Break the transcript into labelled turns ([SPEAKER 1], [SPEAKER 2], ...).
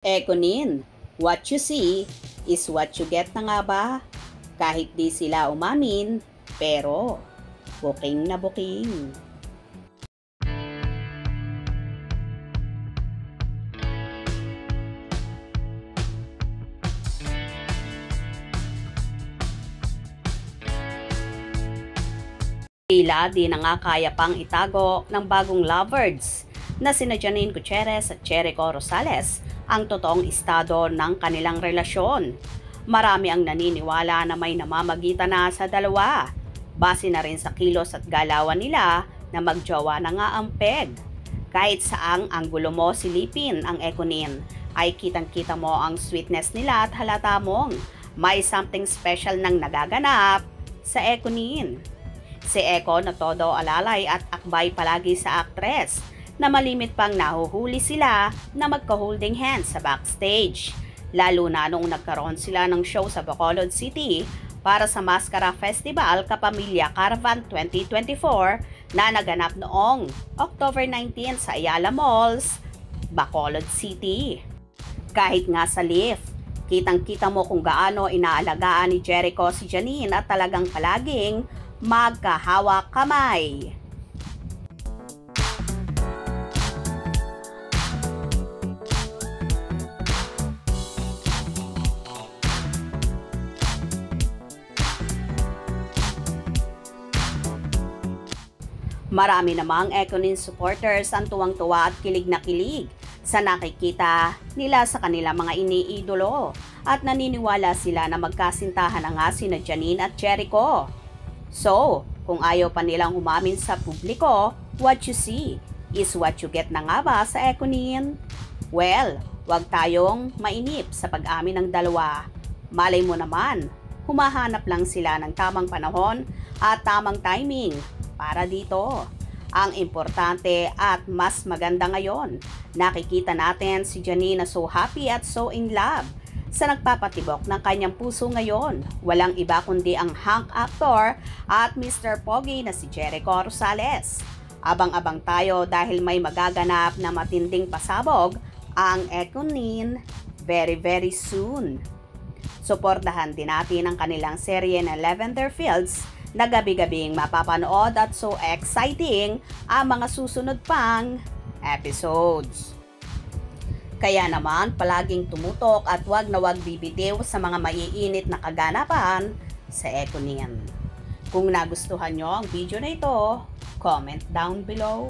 [SPEAKER 1] Ekonin, what you see is what you get na nga ba? Kahit di sila umamin, pero booking na booking. Tila di na nga kaya pang itago ng bagong lovebirds na sina Janine Gutierrez at Jericho Rosales ang totoong estado ng kanilang relasyon. Marami ang naniniwala na may namamagitan na sa dalawa. Base na rin sa kilos at galawan nila na magjowa na nga ang peg. Kahit saang anggulo mo silipin ang Ekonin, ay kitang-kita mo ang sweetness nila at halata mong may something special nang nagaganap sa Ekonin. Si Eko na todo alalay at akbay palagi sa aktres na malimit pang nahuhuli sila na magka-holding hands sa backstage. Lalo na nung nagkaroon sila ng show sa Bacolod City para sa Mascara Festival Kapamilya Caravan 2024 na naganap noong October 19 sa Ayala Malls, Bacolod City. Kahit nga sa lift, kitang-kita mo kung gaano inaalagaan ni Jericho si Janine at talagang palaging magkahawak kamay. Marami namang Ekonin supporters ang tuwang-tuwa at kilig na kilig sa nakikita nila sa kanila mga iniidolo at naniniwala sila na magkasintahan na nga sina Janine at Jericho. So, kung ayaw pa nilang umamin sa publiko, what you see is what you get na nga ba sa Ekonin? Well, wag tayong mainip sa pag-amin ng dalawa. Malay mo naman, humahanap lang sila ng tamang panahon at tamang timing para dito. Ang importante at mas maganda ngayon, nakikita natin si Janine na so happy at so in love sa nagpapatibok ng kanyang puso ngayon. Walang iba kundi ang hunk actor at Mr. Pogi na si Jericho Rosales. Abang-abang tayo dahil may magaganap na matinding pasabog ang Ekonin very soon. Suportahan din natin ang kanilang serye na Lavender Fields na gabi-gabing mapapanood at so exciting ang mga susunod pang episodes. Kaya naman palaging tumutok at wag na wag bibitiw sa mga maiinit na kaganapan sa Ekonin. Kung nagustuhan nyo ang video na ito, comment down below.